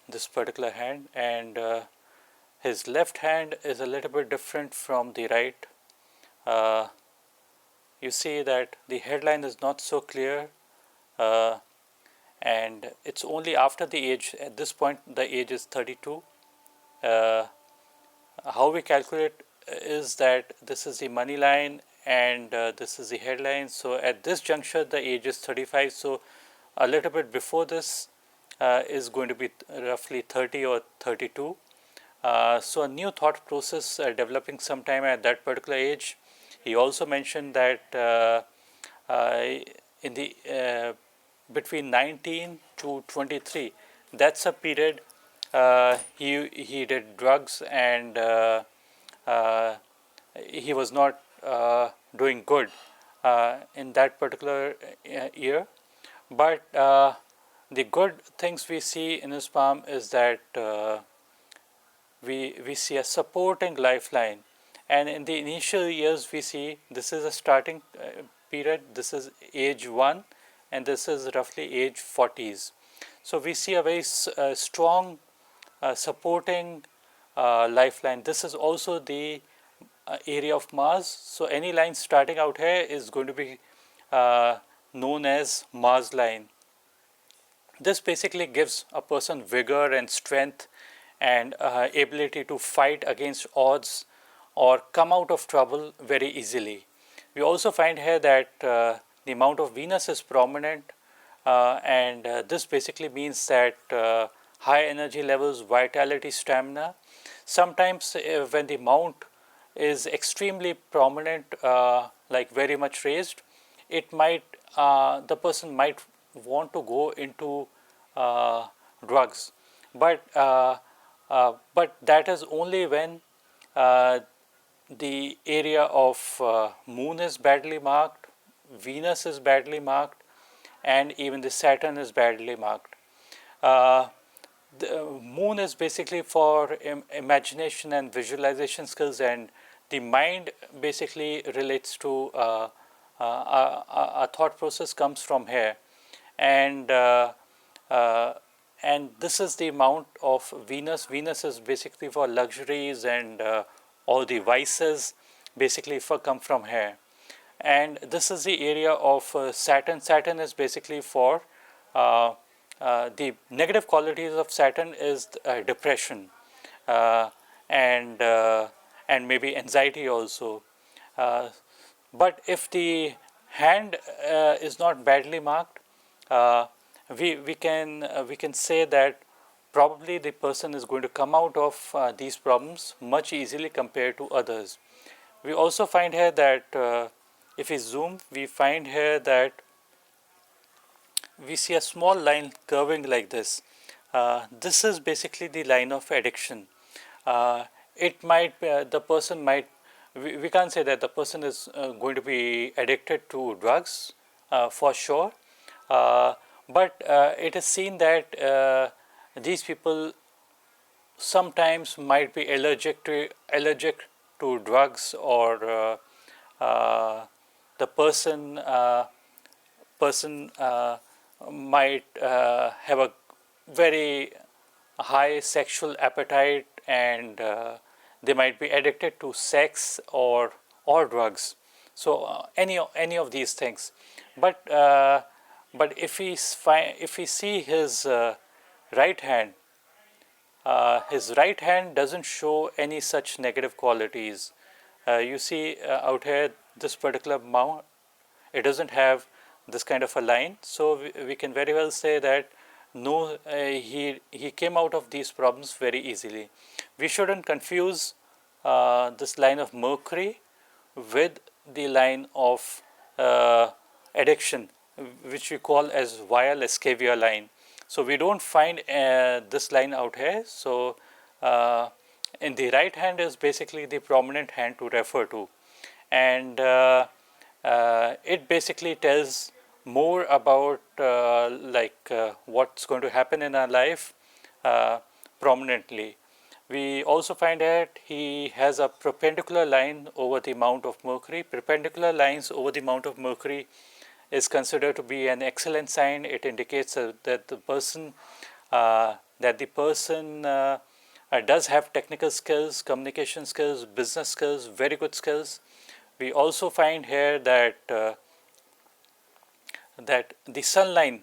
this particular hand, and his left hand is a little bit different from the right. You see that the headline is not so clear, and it's only after the age. At this point the age is 32. How we calculate is that this is the money line and this is the headline. So at this juncture the age is 35, so a little bit before this is going to be roughly 30 or 32. So a new thought process developing sometime at that particular age. He also mentioned that in the between 19 to 23, that's a period he did drugs, and he was not doing good in that particular year. But the good things we see in his palm is that we see a supporting lifeline, and in the initial years we see this is a starting period, this is age 1, and this is roughly age 40s. So we see a very strong supporting lifeline. This is also the area of Mars, so any line starting out here is going to be known as Mars line. This basically gives a person vigor and strength and ability to fight against odds or come out of trouble very easily. We also find here that the amount of Venus is prominent, and this basically means that high energy levels, vitality, stamina. Sometimes when the mount is extremely prominent, like very much raised, it might the person might want to go into drugs, but that is only when the area of Moon is badly marked, Venus is badly marked, and even the Saturn is badly marked. The Moon is basically for imagination and visualization skills, and the mind basically relates to a thought process comes from here, and this is the amount of Venus. Venus is basically for luxuries and all the vices basically come from here. And this is the area of Saturn. Saturn is basically for the negative qualities of Saturn is depression and maybe anxiety also. But if the hand is not badly marked, we can say that probably the person is going to come out of these problems much easily compared to others. We also find here that if we zoom, we find here that we see a small line curving like this. This is basically the line of addiction. It might the person might we can't say that the person is going to be addicted to drugs for sure, but it is seen that these people sometimes might be allergic to drugs, or the person might have a very high sexual appetite, and they might be addicted to sex or drugs. So any of these things. But if we see his right hand, his right hand doesn't show any such negative qualities. You see out here, this particular mount, it doesn't have this kind of a line, so we can very well say that no, he came out of these problems very easily. We shouldn't confuse this line of Mercury with the line of addiction, which we call as via Lescavia line. So we don't find this line out here. So in the right hand is basically the prominent hand to refer to, and it basically tells more about what's going to happen in our life prominently. We also find that he has a perpendicular line over the mount of Mercury. Perpendicular lines over the mount of Mercury is considered to be an excellent sign. It indicates that the person that the person does have technical skills, communication skills, business skills, very good skills. We also find here that the sun line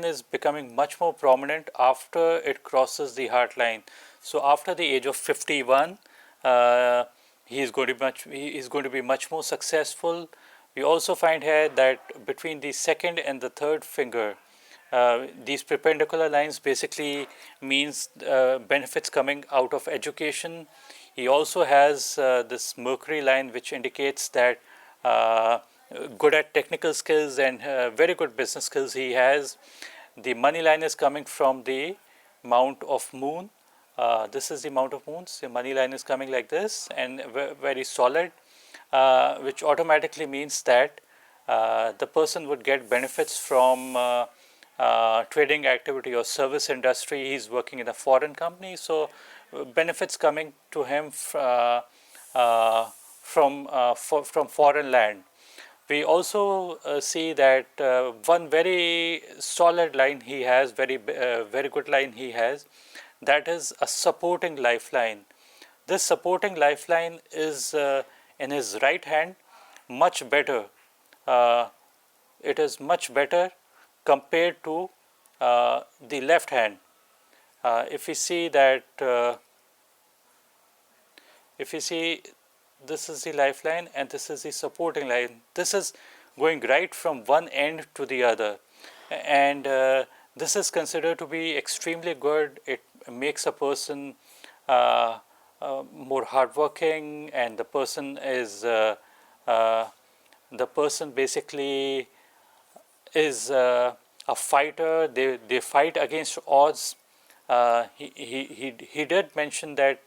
is becoming much more prominent after it crosses the heart line. So after the age of 51, he is going to be much more successful. We also find here that between the second and the third finger, these perpendicular lines basically means benefits coming out of education. He also has this Mercury line, which indicates that good at technical skills and very good business skills he has. The money line is coming from the Mount of Moon. This is the Mount of Moons. The money line is coming like this and very solid, which automatically means that the person would get benefits from trading activity or service industry. He's working in a foreign company, so benefits coming to him from foreign land. We also see that one very solid line he has, very good line he has, that is a supporting lifeline. This supporting lifeline is in his right hand much better. It is much better compared to the left hand. If we see that, if you see, this is the lifeline and this is the supporting line. This is going right from one end to the other, and this is considered to be extremely good. It makes a person more hardworking, and the person basically is a fighter. They fight against odds. He did mention that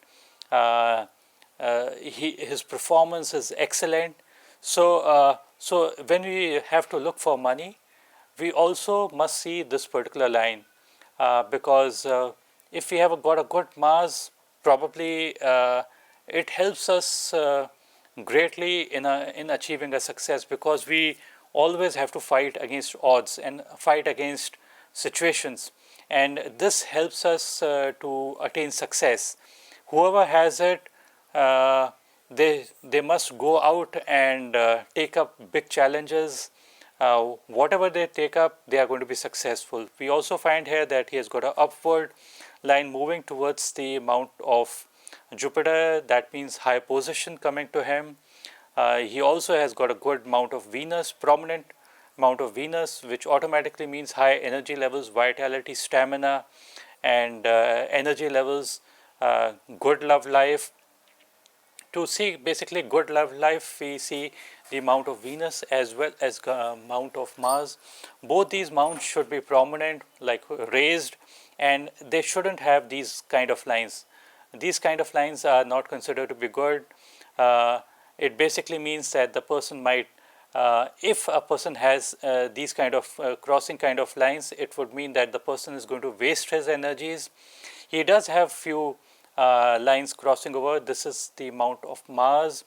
his performance is excellent. So when we have to look for money, we also must see this particular line, because if we have got a good Mars, probably it helps us greatly in achieving a success, because we always have to fight against odds and fight against situations, and this helps us to attain success. Whoever has it, they must go out and take up big challenges. Whatever they take up, they are going to be successful. We also find here that he has got an upward line moving towards the Mount of Jupiter. That means high position coming to him. He also has got a good Mount of Venus, prominent Mount of Venus, which automatically means high energy levels, vitality, stamina, and energy levels, good love life. To see basically good love life, we see the Mount of Venus as well as Mount of Mars. Both these mounts should be prominent, like raised, and they shouldn't have these kind of lines. These kind of lines are not considered to be good. It basically means that the person might, if a person has these kind of crossing kind of lines, it would mean that the person is going to waste his energies. He does have few lines crossing over. This is the Mount of Mars.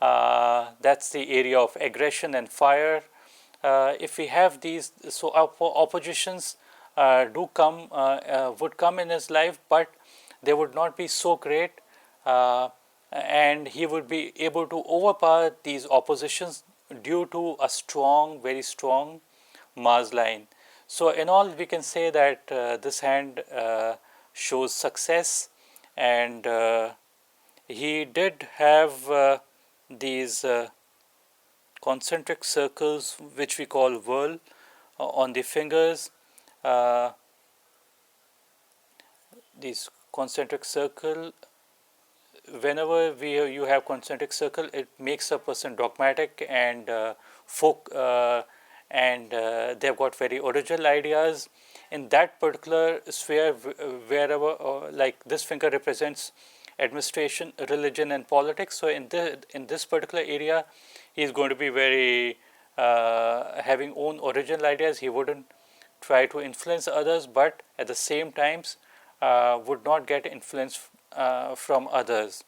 That's the area of aggression and fire. If we have these, so oppositions would come in his life, but they would not be so great, and he would be able to overpower these oppositions due to a strong, very strong Mars line. So in all, we can say that this hand shows success, and he did have these concentric circles, which we call whirl, on the fingers. These concentric circle, whenever you have concentric circle, it makes a person dogmatic and they've got very original ideas. In that particular sphere, wherever like this finger represents administration, religion, and politics. So in this particular area, he is going to be very having own original ideas. He wouldn't try to influence others, but at the same times would not get influence from others.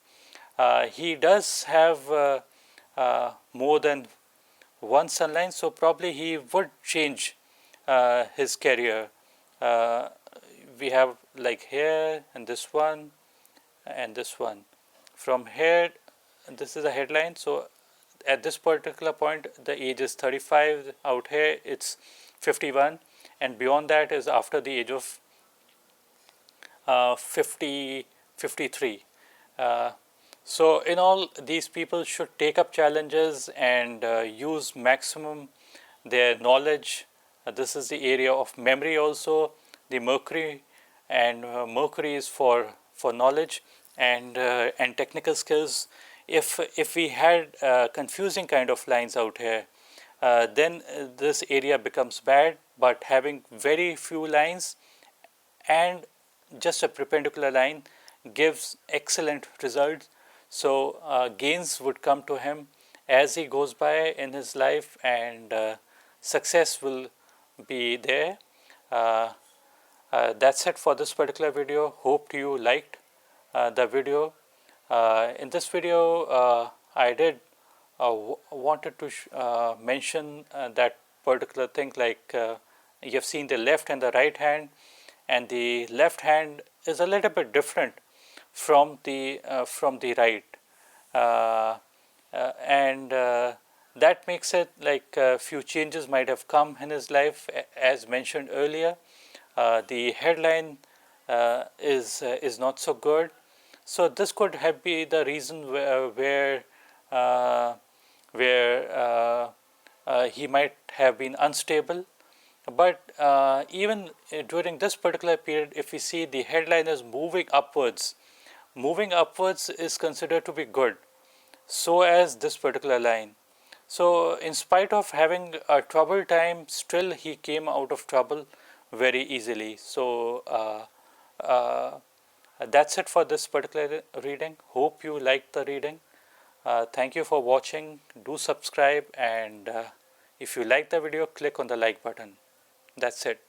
He does have more than one sunline, so probably he would change his career. we have like here and this one and this one. From here, this is a headline. So at this particular point, the age is 35. Out here, it's 51, and beyond that is after the age of 53. Uh, so in all, these people should take up challenges and use maximum their knowledge. This is the area of memory also, the Mercury, and Mercury is for knowledge and technical skills. If we had confusing kind of lines out here, then this area becomes bad. But having very few lines and just a perpendicular line gives excellent results. So gains would come to him as he goes by in his life, and success will be there. That's it for this particular video. Hope you liked the video. In this video, I did wanted to mention that particular thing, like you have seen the left and the right hand, and the left hand is a little bit different from the right, and that makes it like a few changes might have come in his life, as mentioned earlier. The headline is not so good, so this could have been the reason where he might have been unstable. But even during this particular period, if we see the headline is moving upwards is considered to be good, so as this particular line. So in spite of having a troubled time, still he came out of trouble very easily. So that's it for this particular reading. Hope you liked the reading. Thank you for watching. Do subscribe, and if you like the video, click on the like button. That's it.